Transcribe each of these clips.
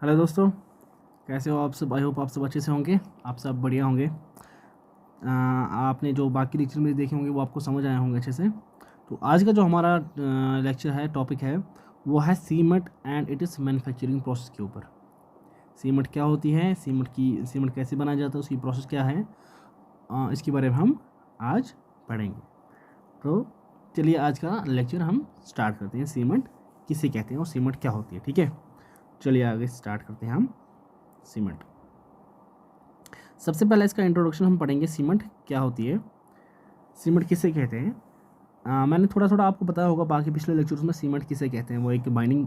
Hello दोस्तों, कैसे हो आप सब। आई होप आप सब अच्छे से होंगे, आप सब बढ़िया होंगे। आपने जो बाकी लेक्चर में देखे होंगे वो आपको समझ आए होंगे अच्छे से। तो आज का जो हमारा लेक्चर है, टॉपिक है, वो है cement and it is manufacturing process के ऊपर। सीमेंट क्या होती है, सीमेंट कैसे बनाया जाता है, उसकी प्रोसेस क्या है, इसके बारे में हम आज पढ़ेंगे। तो चलिए आज का लेक्चर हम स्टार्ट करते हैं। सीमेंट किसे कहते हैं और सीमेंट क्या होती है, ठीक है। चलिए आगे स्टार्ट करते हैं हम। सीमेंट, सबसे पहले इसका इंट्रोडक्शन हम पढ़ेंगे। सीमेंट क्या होती है, सीमेंट किसे कहते हैं। मैंने थोड़ा थोड़ा आपको बताया होगा बाकी पिछले लेक्चर्स में। सीमेंट किसे कहते हैं, वो एक बाइंडिंग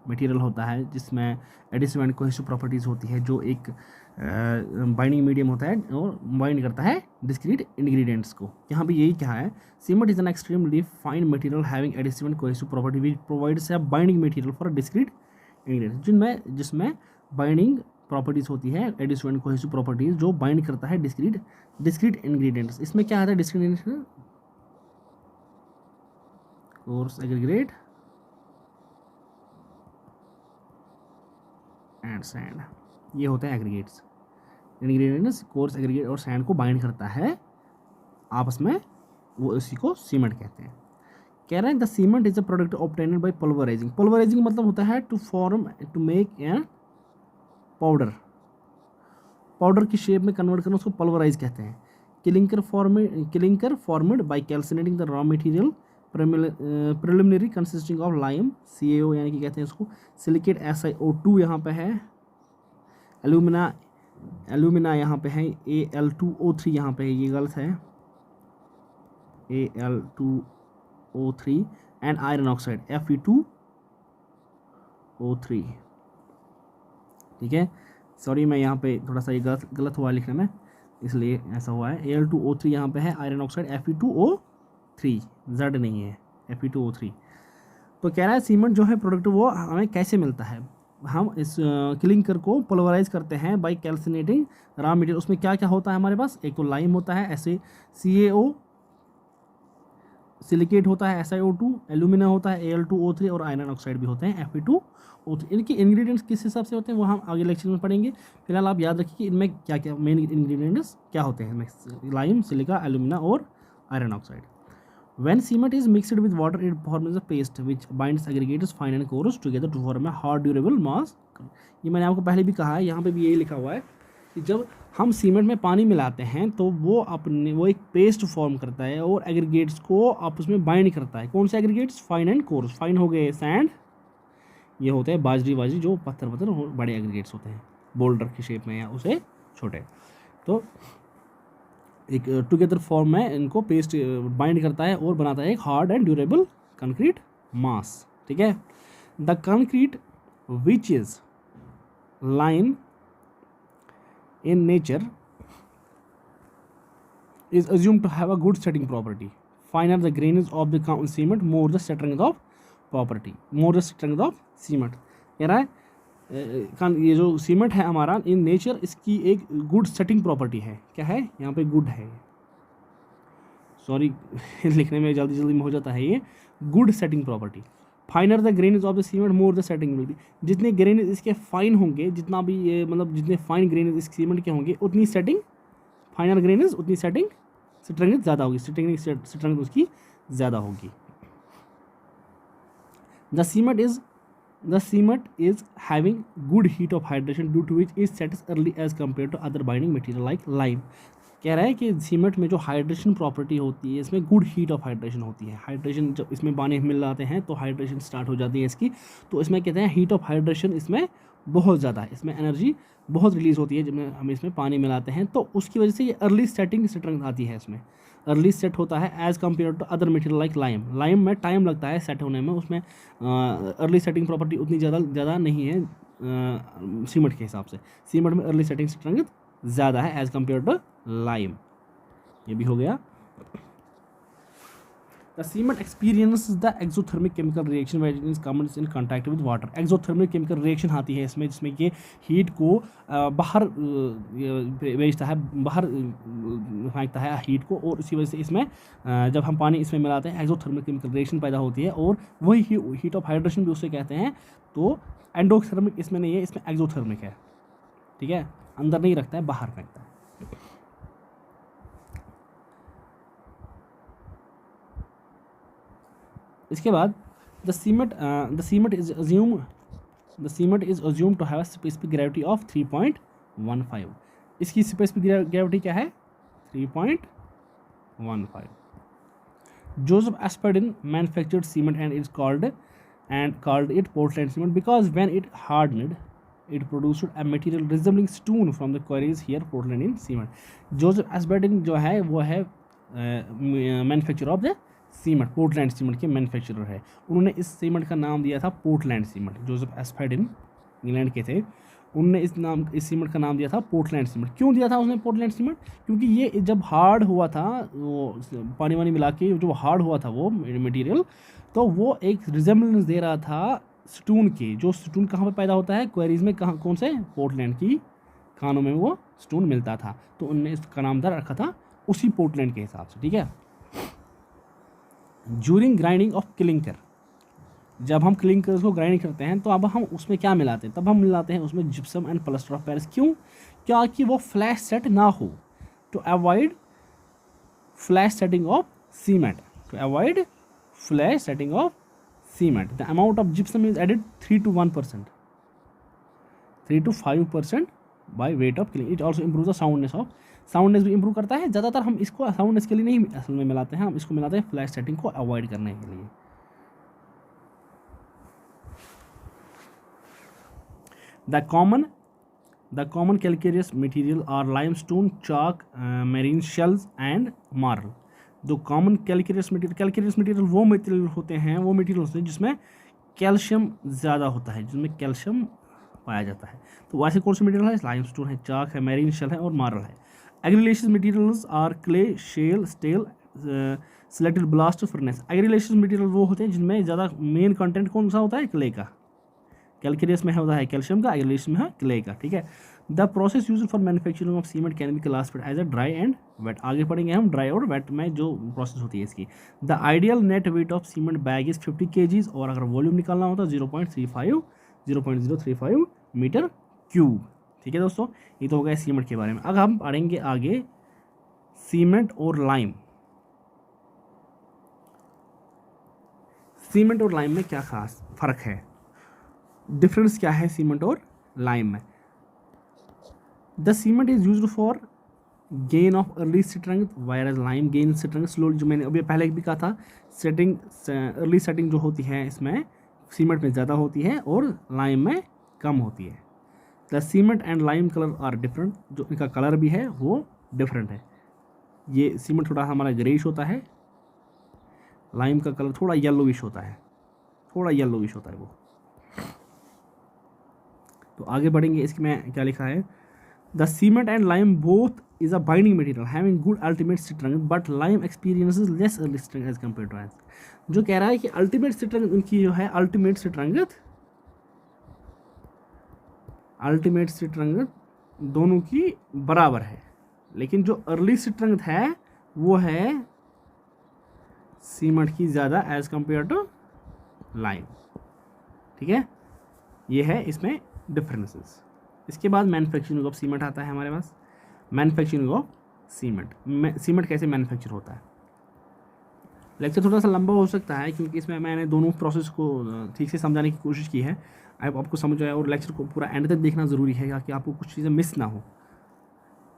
मटेरियल होता है जिसमें एडिसिव एंड कोहेसिव प्रॉपर्टीज़ होती है, जो एक बाइंडिंग मीडियम होता है और बाइंड करता है डिस्क्रीट इंग्रेडिएंट्स को। यहाँ पे यही क्या है, cement is an extremely fine material having adhesive and cohesive property which provides a binding material for discrete ingredients, जिसमें बाइंडिंग प्रॉपर्टीज़ होती है, एडिसिव एंड कोहेसिव प्रॉपर्टीज़, जो बाइंड करता है डिस्क्रीट इंग्रेडिएंट्स। इसमें क्या आता है, discrete coarse aggregate and sand, ये होते हैं एग्रीगेट्स। इंग्रेडिएंट्स कोर्स एग्रीगेट और सैंड को बाइंड करता है आपस में, वो इसी को सीमेंट कहते हैं। कह रहे हैं the cement is a product obtained by pulverizing. Pulverizing मतलब होता है to make a powder, powder की शेप में कन्वर्ट करना, उसको पल्वराइज कहते हैं। Clinker formed by calcinating the raw material preliminary consisting of lime CaO, यानी कि कहते हैं उसको सिलिकेट SiO2 यहाँ पे है, एल्यूमिना यहाँ पे है, Al2O3 यहाँ पे है, ये गलत है, Al2O3 and iron oxide Fe2O3, ठीक है। सॉरी, मैं यहाँ पे थोड़ा सा ये गलत हुआ लिखने में, इसलिए ऐसा हुआ है। Al2O3 यहाँ पे है, आयरन ऑक्साइड Fe2O3, Z नहीं है, Fe2O3। तो कह रहा है सीमेंट जो है प्रोडक्ट वो हमें कैसे मिलता है। हम इस क्लिंकर को पोलराइज करते हैं बाय कैल्सिनेटिंग रॉ मटेरियल। उसमें क्या क्या होता है हमारे पास, एक तो लाइम होता है, ऐसे CaO, सिलिकेट होता है SiO2, एल्यूमिना होता है Al2O3 और आयरन ऑक्साइड भी होते हैं Fe2O3। इनके इंग्रेडिएंट्स किस हिसाब से होते हैं वो हम आगे लेक्चर में पढ़ेंगे। फिलहाल आप याद रखिए कि इनमें क्या क्या मेन इंग्रेडिएंट्स क्या होते हैं, लाइम, सिलिका, एल्यूमिना और iron oxide. When cement is mixed with water, it forms a paste which binds aggregates fine and coarse together to form a hard durable mass। ये मैंने आपको पहले भी कहा है, यहाँ पे भी यही लिखा हुआ है कि जब हम सीमेंट में पानी मिलाते हैं तो वो एक पेस्ट फॉर्म करता है और एग्रीगेट्स को आपस में बाइंड करता है। कौन से aggregates, fine and course. Fine हो गए सैंड, ये होते हैं बाजरी जो पत्थर बड़े एग्रीगेट्स होते हैं, बोल्डर की शेप में या उसे छोटे। तो एक टुगेदर फॉर्म में इनको पेस्ट बाइंड करता है और बनाता है एक हार्ड एंड ड्यूरेबल कंक्रीट मास, ठीक है। The concrete which is line in nature is assumed to have a good setting property. Finer the grains of the cement, more the strength of cement। कह रहा है ये जो सीमेंट है हमारा in nature, इसकी एक गुड सेटिंग प्रॉपर्टी है। क्या है यहाँ पे, गुड है, सॉरी लिखने में जल्दी में हो जाता है, ये good setting property. फाइनर the grain of the cement, more the setting will be. जितने ग्रेन इसके फाइन होंगे, जितना भी ये मतलब जितने फाइन ग्रेन इस सीमेंट के होंगे, उतनी सेटिंग, फाइनर ग्रेन उतनी सेटिंग स्ट्रेंथ ज़्यादा होगी, स्ट्रेंथ उसकी ज़्यादा होगी। The cement is having good heat of hydration due to which it sets early as compared to other binding material like lime। कह रहा है कि सीमेंट में जो हाइड्रेशन प्रॉपर्टी होती है, इसमें गुड हीट ऑफ हाइड्रेशन होती है। हाइड्रेशन जब इसमें पानी मिल जाते हैं तो हाइड्रेशन स्टार्ट हो जाती है इसकी, तो इसमें कहते हैं हीट ऑफ हाइड्रेशन इसमें बहुत ज़्यादा है, इसमें एनर्जी बहुत रिलीज़ होती है जब हम इसमें पानी मिलाते हैं, तो उसकी वजह से ये अर्ली सेटिंग स्ट्रेंथ आती है, इसमें अर्ली सेट होता है as compare to other material like lime में टाइम लगता है सेट होने में, उसमें अर्ली सेटिंग प्रॉपर्टी उतनी ज़्यादा नहीं है सीमेंट के हिसाब से। सीमेंट में अर्ली सेटिंग स्ट्रेंथ ज़्यादा है एज़ कम्पेयर टू लाइम। ये भी हो गया। The cement experience the exothermic chemical reaction when it comes in contact with water. Exothermic chemical reaction आती है इसमें, जिसमें कि हीट को बाहर भेजता है, बाहर फेंकता है हीट को, और इसी वजह से इसमें जब हम पानी इसमें मिलाते हैं एक्सोथर्मिक केमिकल रिएक्शन पैदा होती है, और वही हीट ऑफ हाइड्रेशन भी उसे कहते हैं। तो एंडोथर्मिक इसमें नहीं है, इसमें एक्सोथर्मिक है, ठीक है, अंदर नहीं रखता है, बाहर फेंकता है। इसके बाद the cement is assumed to have specific gravity of 3.15। इसकी स्पेसिफिक ग्रेविटी क्या है? 3.15। Joseph Aspdin manufactured cement and is called it Portland cement because when it hardened it produced a material resembling stone from the quarries here Portland in cement। Joseph Aspdin जो है वो है manufacture of the cement, Portland cement के manufacturer है। उन्होंने इस cement का नाम दिया था Portland cement. Joseph Aspdin England के थे, उन्होंने इस सीमेंट का नाम दिया था पोर्टलैंड सीमेंट। क्यों दिया था उसने पोर्टलैंड सीमेंट? क्योंकि ये जब हार्ड हुआ था, वो पानी वानी मिला के जो हार्ड हुआ था वो मटेरियल, तो वो एक रिजेम्बलेंस दे रहा था स्टोन के। जो स्टोन कहाँ पे पैदा होता है? क्वेरीज में। कहाँ, कौन से? पोर्टलैंड की खानों में वो स्टोन मिलता था, तो उन्होंने इसका नाम रखा था उसी पोर्टलैंड के हिसाब से, ठीक है। ज्यूरिंग ग्राइंडिंग ऑफ क्लिंकर, जब हम क्लिंकर को ग्राइंड करते हैं तो अब हम उसमें क्या मिलाते हैं? तब हम मिलाते हैं उसमें gypsum and plaster of Paris. क्यों? क्या कि वो फ्लैश सेट ना हो, to avoid flash setting of cement, to avoid flash setting of cement. The amount of gypsum is added 3 to 1%, 3 to 5% by weight of clinker. It also improve the soundness भी improve करता है। ज़्यादातर हम इसको soundness के लिए नहीं असल में मिलाते हैं, हम इसको मिलाते हैं फ्लैश सेटिंग को अवॉइड करने के लिए। The common calcareous material are limestone, chalk, marine shells and marble. जो कॉमन कैलकेरियस मटेरियल वो मटेरियल होते हैं, वो मटेरियल होते हैं जिसमें कैल्शियम ज़्यादा होता है, जिसमें कैल्शियम पाया जाता है। तो वैसे कौन से मटेरियल है? लाइमस्टोन है, चाक है, मैरीन शेल है और मार्बल है। Argillaceous materials are clay, shale, स्टेल, selected blast furnace. Argillaceous material वो होते हैं जिनमें ज़्यादा मेन कंटेंट कौन सा होता है? क्ले का। कैलकेरियस में होता है कैल्शियम का, एग्रीलेशियस में है क्ले का, ठीक है। The process used for manufacturing of cement can be classified as a dry and wet. आगे पढ़ेंगे हम ड्राई और वेट में जो प्रोसेस होती है इसकी। The ideal net weight of cement bag is 50 kg, और अगर वॉल्यूम निकालना होता है 0.35 मीटर क्यूब, ठीक है दोस्तों। ये तो हो गया सीमेंट के बारे में। अब हम पढ़ेंगे आगे सीमेंट और लाइम। सीमेंट और लाइम में क्या खास फर्क है, डिफरेंस क्या है सीमेंट और लाइम में? The cement is used for gain of early strength, virus lime gain strength slowly. जो मैंने अभी पहले भी कहा था, अर्ली सेटिंग जो होती है इसमें सीमेंट में ज़्यादा होती है और लाइम में कम होती है। The cement and lime colour are different, जो इनका कलर भी है वो डिफरेंट है। ये सीमेंट थोड़ा हमारा ग्रेइश होता है, लाइम का कलर थोड़ा येलोविश होता है, वो। तो आगे बढ़ेंगे, इसकी में क्या लिखा है? The cement and lime both is a binding material having good ultimate strength, but lime experiences less early strength as compare to iron. जो कह रहा है कि अल्टीमेट स्ट्रेंथ उनकी जो है, अल्टीमेट स्ट्रेंथ दोनों की बराबर है, लेकिन जो अर्ली स्ट्रेंथ है वो है सीमेंट की ज़्यादा एज कंपेयर टू लाइम, ठीक है। ये है इसमें डिफरेंसेस। इसके बाद मैन्युफैक्चरिंग ऑफ सीमेंट आता है हमारे पास। मैन्युफैक्चरिंग ऑफ सीमेंट कैसे मैन्युफैक्चर होता है। लेक्चर थोड़ा सा लंबा हो सकता है क्योंकि इसमें मैंने दोनों प्रोसेस को ठीक से समझाने की कोशिश की है। आपको समझ आए, और लेक्चर को पूरा एंड तक देखना ज़रूरी है ताकि आपको कुछ चीज़ें मिस ना हो।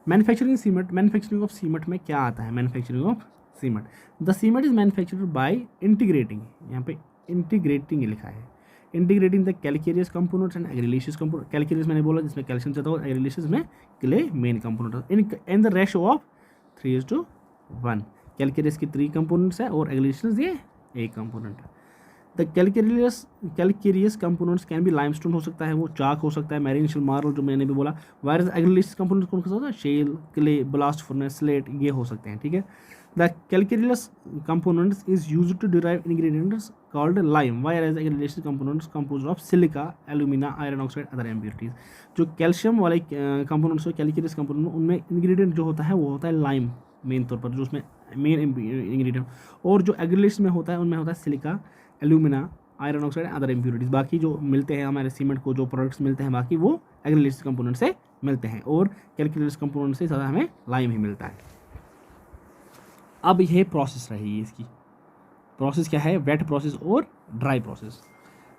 मैन्युफैक्चरिंग ऑफ सीमेंट में क्या आता है? Manufacturing of cement, the cement is manufactured by integrating, यहाँ पे इंटीग्रेटिंग लिखा है, integrating the calcareous components and argillaceous component. Calcareous मैंने बोला जिसमें कैल्शियम ज़्यादा और एग्रीलेशियस में clay main component in the ratio of 3:1। Calcareous की 3 कंपोनेंट्स है और एग्रीलेशियस ये 1 कंपोनेंट है। The calcareous components can be limestone हो सकता है, वो चाक हो सकता है, मैरीन शेल, मार्बल जो मैंने भी बोला। वायरस एग्रीलेशियस कंपोनेंट्स कौन सा होता है? Shale, clay, blast furnace, slate, ये हो सकते हैं, ठीक है। The calculus components is used to derive ingredients called lime, whereas the aggregation components composed of silica, alumina, iron oxide, other impurities. जो कैल्शियम वाले कंपोनेंट्स और कैलकुलस कंपोनेंट उनमें इंग्रेडिएंट जो होता है वो होता है लाइम मेन तौर पर, जो उसमें मेन इंग्रेडिएंट, और जो एग्रीलेशन में होता है उनमें होता है silica, alumina, iron oxide, other impurities. बाकी जो मिलते हैं हमारे सीमेंट को, जो प्रोडक्ट्स मिलते हैं बाकी वो एग्रीलेशन कंपोनेंट से मिलते हैं, और कैलकुलस कंपोनेंट से ज़्यादा हमें लाइम ही मिलता है। अब ये प्रोसेस रही है, इसकी प्रोसेस क्या है, वेट प्रोसेस और ड्राई प्रोसेस।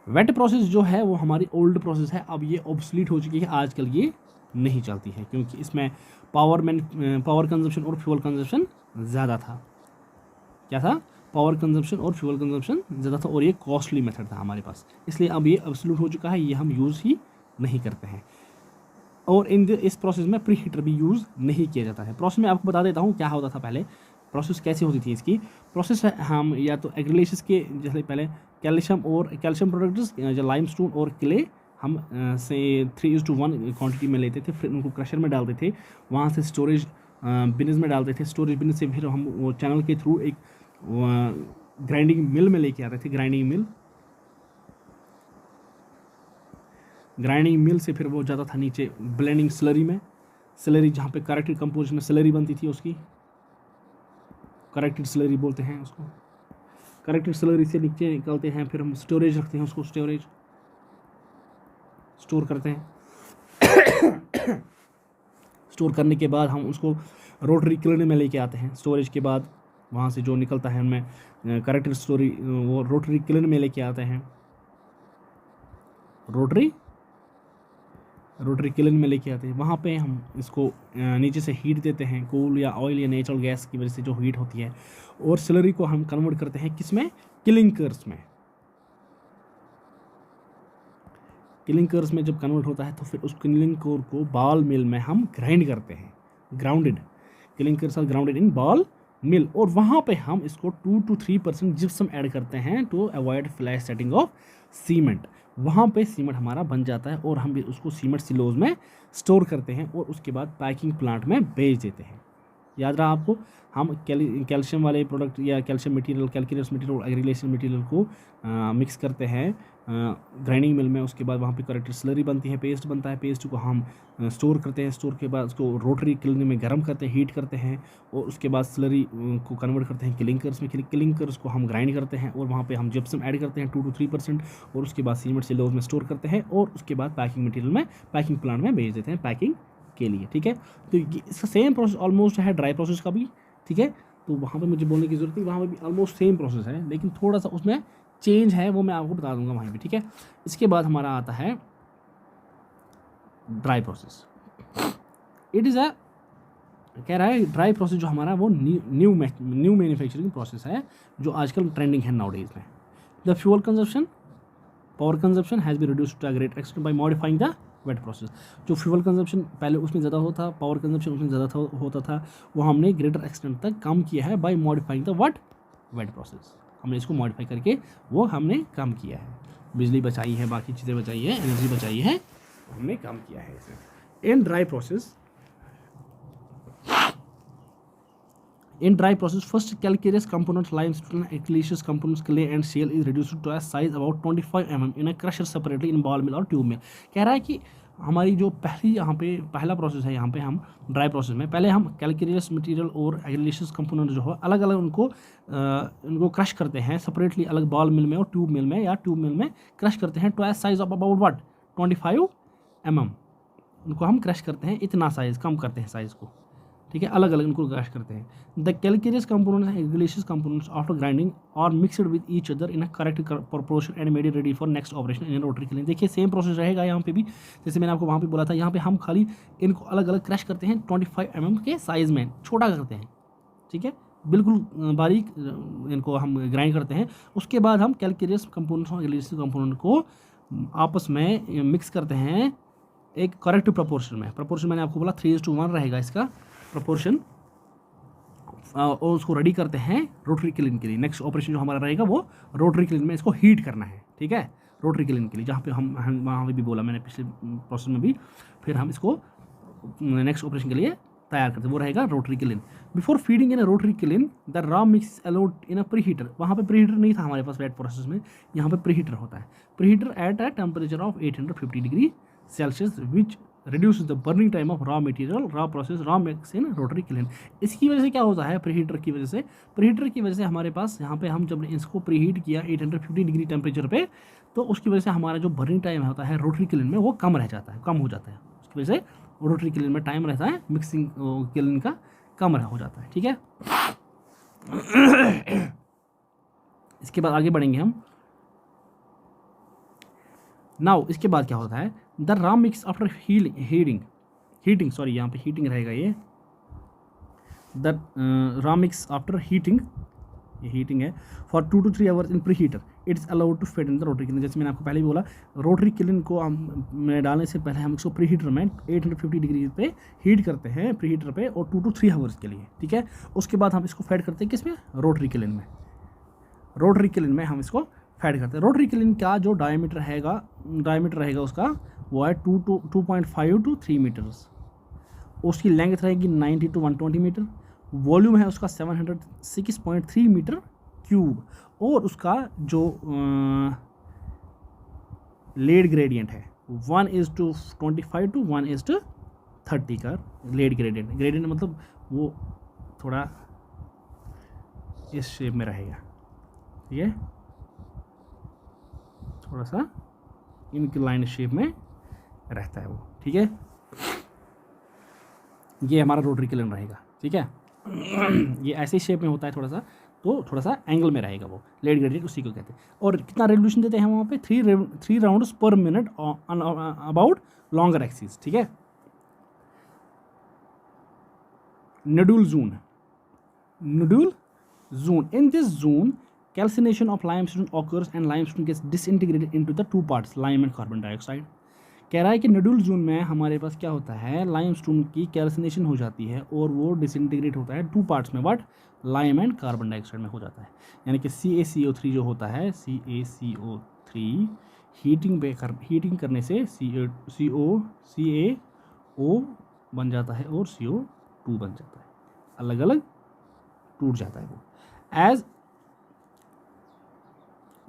वेट प्रोसेस जो है वो हमारी ओल्ड प्रोसेस है, अब ये ऑब्सलीट हो चुकी है, आजकल ये नहीं चलती है, क्योंकि इसमें पावर कंजप्शन और फ्यूल कंजप्शन ज़्यादा था। क्या था, पावर कंजप्शन और फ्यूल कंजप्शन ज़्यादा था, और ये कॉस्टली मेथड था हमारे पास, इसलिए अब ये ऑब्सलीट हो चुका है, ये हम यूज़ ही नहीं करते हैं। और इस प्रोसेस में प्री हीटर भी यूज़ नहीं किया जाता है। प्रोसेस में आपको बता देता हूँ क्या होता था पहले, प्रोसेस कैसी होती थी इसकी। प्रोसेस हम या तो एग्रीलेशियस के जैसे पहले कैल्शियम प्रोडक्ट्स जो लाइमस्टोन और क्ले हम से 3:1 क्वांटिटी में लेते थे, फिर उनको क्रशर में डालते थे, वहाँ से स्टोरेज बिन्स में डालते थे, स्टोरेज बिन्स से फिर हम वो चैनल के थ्रू एक ग्राइंडिंग मिल में लेके आते थे, ग्राइंडिंग मिल से फिर वो जाता था नीचे ब्लेंडिंग स्लरी में, स्लरी जहाँ पे करेक्टेड कंपोजिशन में स्लरी बनती थी, उसकी करेक्टेड स्लरी बोलते हैं उसको। करेक्टेड स्लरी से नीचे निकलते हैं, फिर हम स्टोरेज रखते हैं, उसको स्टोर करते हैं। स्टोर करने के बाद हम उसको रोटरी क्लीनर में लेके आते हैं। स्टोरेज के बाद वहाँ से जो निकलता है उनमें करेक्टेड स्टोरी वो रोटरी क्लीनर में लेके आते हैं, रोटरी किलन में लेके आते हैं। वहाँ पे हम इसको नीचे से हीट देते हैं, कोल या ऑयल या नेचुरल गैस की वजह से जो हीट होती है, और स्लरी को हम कन्वर्ट करते हैं किसमें, क्लिंकर्स में। क्लिंकर्स में जब कन्वर्ट होता है तो फिर उस क्लिंकर को बॉल मिल में हम ग्राइंड करते हैं, grounded clinkers are grounded in ball mill, और वहाँ पे हम इसको 2 to 3% जिप्सम ऐड करते हैं to avoid flash setting of cement. वहाँ पे सीमेंट हमारा बन जाता है, और हम भी उसको सीमेंट सिलोज में स्टोर करते हैं, और उसके बाद पैकिंग प्लांट में बेच देते हैं। याद रहा आपको, हम कैल्शियम वाले प्रोडक्ट या कैल्शियम मटेरियल, कैलकुलस मटेरियल और एग्रीलेशन मटेरियल को मिक्स करते हैं ग्राइंडिंग मिल में, उसके बाद वहाँ पे करेक्टेड स्लरी बनती है, पेस्ट बनता है, पेस्ट को हम स्टोर करते हैं, स्टोर के बाद उसको रोटरी क्लीनर में गर्म करते हैं, हीट करते हैं, और उसके बाद स्लरी को कन्वर्ट करते हैं क्लिंकर्स में, क्लिंकर्स को हम ग्राइंड करते हैं, और वहाँ पे हम जिप्सम ऐड करते हैं 2 to 3%, और उसके बाद सीमेंट सिलोज में स्टोर करते हैं, और उसके बाद पैकिंग मटेरियल में, पैकिंग प्लांट में भेज देते हैं पैकिंग के लिए। ठीक है, तो इसका सेम प्रोसेस ऑलमोस्ट है ड्राई प्रोसेस का भी। ठीक है, तो वहाँ पे मुझे बोलने की ज़रूरत नहीं, वहाँ पे भी ऑलमोस्ट सेम प्रोसेस है, लेकिन थोड़ा सा उसमें चेंज है, वो मैं आपको बता दूंगा वहीं पे। ठीक है, इसके बाद हमारा आता है ड्राई प्रोसेस। इट इज़ कह रहा है ड्राई प्रोसेस जो हमारा वो न्यू मैन्युफैक्चरिंग प्रोसेस है, जो आजकल ट्रेंडिंग है नाउ डेज में। The fuel consumption, power consumption has be reduced to a great extent by modifying the wet process. जो फ्यूल कंजप्शन पहले उसमें ज़्यादा होता था, पावर कंजप्शन उसमें ज़्यादा होता था, वो हमने ग्रेटर एक्सटेंट तक कम किया है by modifying the wet process. हमने इसको मॉडिफाई करके वो हमने कम किया है, बिजली बचाई है, बाकी चीज़ें बचाई है, एनर्जी बचाई है, हमने कम किया है इसे। In dry process first calcareous component limestone, acrylic components clay and shale is reduced to a size about 25 mm in a crusher separately in ball mill और ट्यूब मिल। कह रहा है कि हमारी जो पहला प्रोसेस है यहाँ पे, हम ड्राई प्रोसेस में पहले हम कैलकेरियस मटेरियल और एग्रीलेशियस कंपोनेंट जो है अलग अलग उनको क्रश करते हैं सेपरेटली, अलग बॉल मिल में और ट्यूब मिल में, या ट्यूब मिल में क्रश करते हैं to size of about 25 mm। उनको हम क्रश करते हैं, इतना साइज़ कम करते हैं साइज़ को। ठीक है, अलग अलग इनको क्रश करते हैं। The calcareous components and argillaceous components after grinding are mixed with each other in a correct proportion and made ready for next operation in rotary kiln. देखिए सेम प्रोसेस रहेगा यहाँ पे भी, जैसे मैंने आपको वहाँ पे बोला था, यहाँ पे हम खाली इनको अलग अलग क्रश करते हैं 25 mm के साइज़ में, छोटा करते हैं। ठीक है, बिल्कुल बारीक इनको हम ग्राइंड करते हैं। उसके बाद हम कैलकेरियस कंपोनेंट्स और एग्रीलेशियस कंपोनेंट को आपस में मिक्स करते हैं एक करेक्ट प्रोपोर्शन में। प्रोपोर्शन मैंने आपको बोला 3:1 रहेगा इसका प्रोपोर्शन, और उसको रेडी करते हैं रोटरी क्लीन के लिए। नेक्स्ट ऑपरेशन जो हमारा रहेगा वो रोटरी क्लीन में इसको हीट करना है। ठीक है, रोटरी क्लीन के लिए, जहाँ पे हम वहाँ पे भी बोला मैंने पिछले प्रोसेस में भी, फिर हम इसको नेक्स्ट ऑपरेशन के लिए तैयार करते हैं, वो रहेगा rotary kiln. Before feeding in a rotary kiln the raw mix allowed in a preheater. वहाँ पे प्रीहीटर नहीं था हमारे पास वेट प्रोसेस में, यहाँ पे प्रीहीटर होता है। Preheater at a temperature of 850 degree Celsius which reduce the burning time of raw material raw process raw mix in rotary kiln. इसकी वजह से क्या होता है, प्रीहीटर की वजह से हमारे पास यहाँ पे हम जब इसको प्रीहीट किया 850 डिग्री टेम्परेचर पे, तो उसकी वजह से हमारा जो बर्निंग टाइम होता है रोटरी किलिन में वो कम रह जाता है, कम हो जाता है। उसकी वजह से रोटरी किलिन में टाइम रहता है मिक्सिंग किलिन का कम हो जाता है, ठीक है। इसके बाद आगे बढ़ेंगे हम। नाउ इसके बाद क्या होता है, the raw mix after heating sorry यहाँ पे हीटिंग रहेगा ये, the raw mix after heating, ये हीटिंग है, for 2 to 3 hours in preheater it's allowed to fed in the rotary kiln. जैसे मैंने आपको पहले भी बोला, रोटरी किलिन को हम में डालने से पहले हम इसको प्री हीटर में 850 डिग्री पे हीट करते हैं प्री हीटर पे, और 2 to 3 आवर्स के लिए, ठीक है। उसके बाद हम इसको फेड करते हैं किसमें, रोटरी किलिन में। रोटरी किलिन में हम इसको फेड करते हैं। रोटरी किलिन का जो डायमीटर रहेगा उसका वो है 2.5 to 3 मीटर्स। उसकी लेंथ रहेगी 90 to 120 मीटर। वॉल्यूम है उसका 706.3 मीटर क्यूब, और उसका जो लेड ग्रेडियंट है 1:25 to 1:30 का लेड ग्रेडियंट मतलब वो थोड़ा इस शेप में रहेगा, ठीक है, थोड़ा सा इंक्लाइन शेप में रहता है वो, ठीक है। ये हमारा रोटरी किलिन रहेगा, ठीक है। ये ऐसे शेप में होता है थोड़ा सा, तो थोड़ा सा एंगल में रहेगा वो, लेड ग्रेडियंट उसी को कहते हैं। और कितना रेवोल्यूशन देते हैं वहाँ पे, 3 राउंड्स पर मिनट अबाउट लॉन्गर एक्सिस, ठीक है। Nodule zone in this zone calcination of limestone occurs and limestone gets disintegrated into the 2 parts, lime and carbon dioxide। कह रहा है कि नोड्यूल जोन में हमारे पास क्या होता है, लाइमस्टोन की कैल्सिनेशन हो जाती है और वो डिसइंटीग्रेट होता है 2 पार्ट्स में, but lime and carbon dioxide में हो जाता है। यानी कि CaCO3 जो होता है, CaCO3 हीटिंग करने से CaO बन जाता है और CO2 बन जाता है, अलग अलग टूट जाता है वो। एज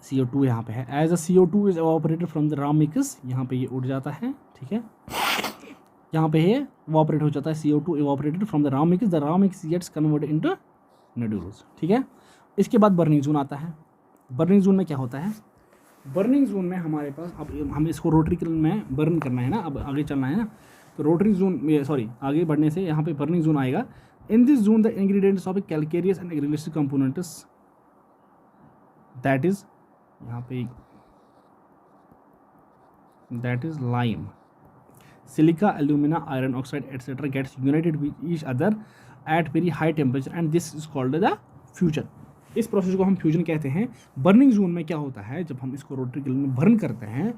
CO2 यहाँ पे है, as a CO2 is evaporated from the raw mix, यहाँ पे ये उड़ जाता है, ठीक है। यहाँ पे ये evaporate हो जाता है, CO2 evaporated from the raw mix, the raw mix gets converted into nodules, ठीक है। इसके बाद बर्निंग जोन आता है। बर्निंग जोन में क्या होता है, बर्निंग जोन में हमारे पास, अब हम इसको रोटरी किलिन में बर्न करना है ना, अब आगे चलना है ना, तो रोटरी जोन सॉरी आगे बढ़ने से यहाँ पे बर्निंग जोन आएगा। In this zone the ingredients of a calcareous and aggregative components, that is यहाँ पे that is lime, silica, alumina, iron oxide etcetera gets united with each other at very high temperature and this is called the fusion. इस process को हम fusion कहते हैं। Burning zone में क्या होता है, जब हम इसको रोटरी किलिन में बर्न करते हैं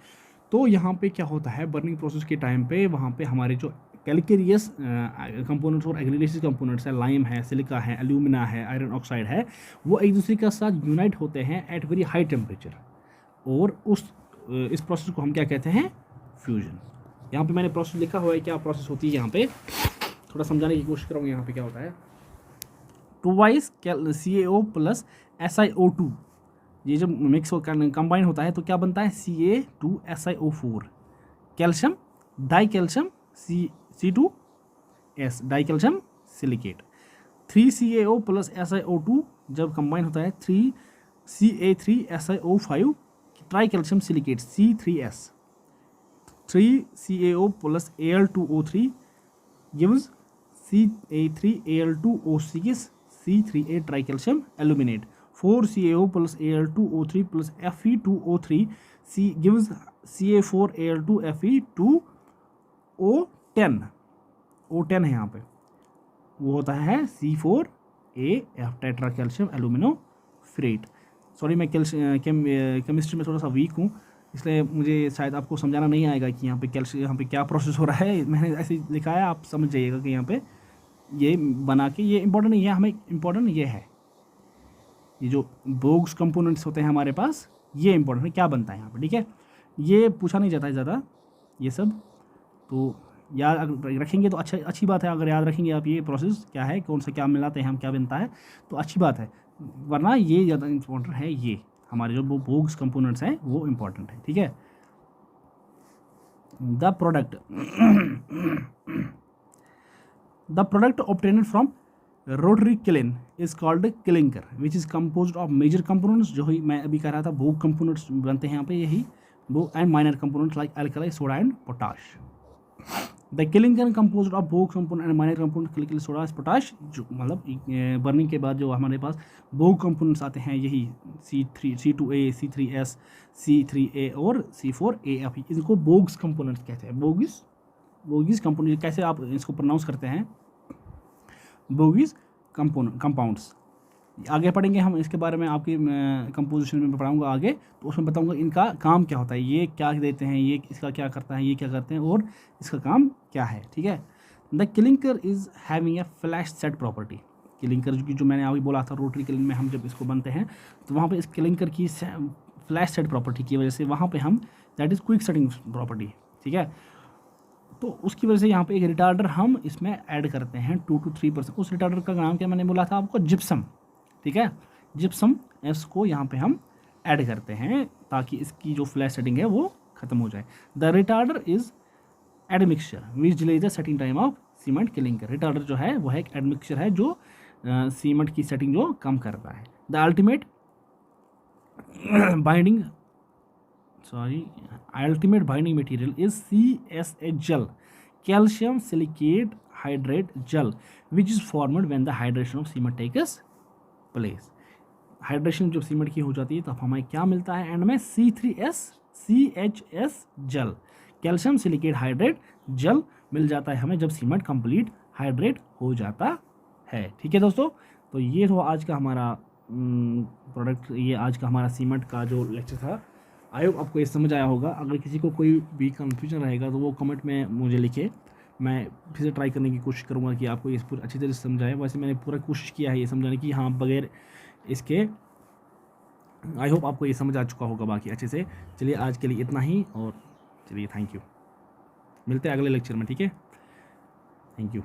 तो यहाँ पे क्या होता है, बर्निंग प्रोसेस के टाइम पे वहाँ पे हमारे जो कैल्केरियस कंपोनेंट्स और एग्रेगेटिव कंपोनेंट्स है, लाइम है, सिलिका है, एल्यूमिना है, आयरन ऑक्साइड है, वो एक दूसरे के साथ यूनाइट होते हैं एट वेरी हाई टेम्परेचर, और इस प्रोसेस को हम क्या कहते हैं, फ्यूजन। यहाँ पे मैंने प्रोसेस लिखा हुआ है, क्या प्रोसेस होती है, यहाँ पे थोड़ा समझाने की कोशिश करूँगा। यहाँ पे क्या होता है, 2 CaO प्लस SiO2, ये जब मिक्स कंबाइन होता है तो क्या बनता है, Ca2SiO4, calcium die calcium C2S, die calcium silicate. 3 CaO plus SiO2 जब कंबाइन होता है 3 Ca3SiO5 try calcium silicate C3S। 3 CaO plus Al2O3 gives Ca3Al2O6 C3A tricalcium aluminate. 4 CaO plus Al2O3 plus Fe2O3 gives Ca4Al2 Fe2O10। O10 है यहाँ पे, वो होता है C4A tetra calcium एल्यूमिनोफ्रेट। Sorry मैं केमिस्ट्री में थोड़ा सा वीक हूँ, इसलिए मुझे शायद आपको समझाना नहीं आएगा कि यहाँ पे क्या प्रोसेस हो रहा है। मैंने ऐसे लिखा है, आप समझ जाइएगा कि यहाँ पे ये बना के, ये इंपॉर्टेंट नहीं है, हमें इंपॉर्टेंट ये है, ये जो बोग्स कंपोनेंट्स होते हैं हमारे पास, ये इंपॉर्टेंट है क्या बनता है यहाँ पे, ठीक है। ये पूछा नहीं जाता है ज़्यादा ये सब, तो याद अगर रखेंगे तो अच्छी बात है। अगर याद रखेंगे आप ये प्रोसेस क्या है, कौन सा क्या मिलाते हैं हम, क्या बनता है, तो अच्छी बात है, वरना ये ज़्यादा इम्पोर्टेंट है। ये हमारे जो बोग्स कंपोनेंट्स हैं वो इम्पोर्टेंट है, ठीक है। The product obtained from rotary kiln is called clinker which is composed of major components, जो ही मैं अभी कह रहा था, बोग कंपोनेंट्स बनते हैं यहाँ पे यही वो, and minor components like alkali, soda and potash. The clinker composed of Bogue component and minor component, क्लिकल, सोडा, पोटाश, जो मतलब बर्निंग के बाद जो हमारे पास बोग कंपोनेंट्स आते हैं यही C2A, C3S, C3A और C4AF, इनको बोग्स कंपोनेंट्स कहते हैं। बोगिस कंपोनेंट, कैसे आप इसको प्रोनाउंस करते हैं, बोगिस कंपाउंड्स। आगे पढ़ेंगे हम इसके बारे में, आपकी कंपोजिशन में पढ़ाऊंगा आगे, तो उसमें बताऊंगा इनका काम क्या होता है, ये क्या देते हैं, ये इसका क्या करता है, ये क्या करते हैं और इसका काम क्या है, ठीक है। The clinker is having a flash set property. Clinker की जो मैंने अभी बोला था, रोटरी क्लिन में हम जब इसको बनते हैं तो वहाँ पे इस क्लिंकर की फ्लैश सेट प्रॉपर्टी की वजह से वहाँ पे हम, that is quick setting property, ठीक है, तो उसकी वजह से यहाँ पे एक रिटार्डर हम इसमें ऐड करते हैं 2 to 3%। उस रिटार्डर का नाम क्या मैंने बोला था आपको, जिप्सम, ठीक है। जिप्सम को यहाँ पे हम ऐड करते हैं ताकि इसकी जो फ्लैश सेटिंग है वो ख़त्म हो जाए। The retarder is admixture which delays the setting time of cement clinker. Retarder जो है वो है एक एडमिक्सचर है जो सीमेंट की सेटिंग जो कम करता है। The ultimate binding material is CSH gel, calcium silicate hydrate gel, which is formed when the hydration of cement takes place। Hydration जब सीमेंट की हो जाती है तो हमें क्या मिलता है एंड में, C3SCHS जल, कैल्शियम सिलिकेट हाइड्रेट जल मिल जाता है हमें जब सीमेंट कंप्लीट हाइड्रेट हो जाता है, ठीक है दोस्तों। तो ये तो आज का हमारा प्रोडक्ट, ये आज का हमारा सीमेंट का जो लेक्चर था। आई होप आपको ये समझ आया होगा। अगर किसी को कोई भी कन्फ्यूजन रहेगा तो वो कमेंट में मुझे लिखे, मैं फिर से ट्राई करने की कोशिश करूँगा कि आपको ये पूरा अच्छी तरह से समझाए। वैसे मैंने पूरा कोशिश किया है ये समझाने की, हाँ, बगैर इसके। आई होप आपको ये समझ आ चुका होगा बाकी अच्छे से। चलिए आज के लिए इतना ही, और चलिए थैंक यू, मिलते हैं अगले लेक्चर में, ठीक है, थैंक यू।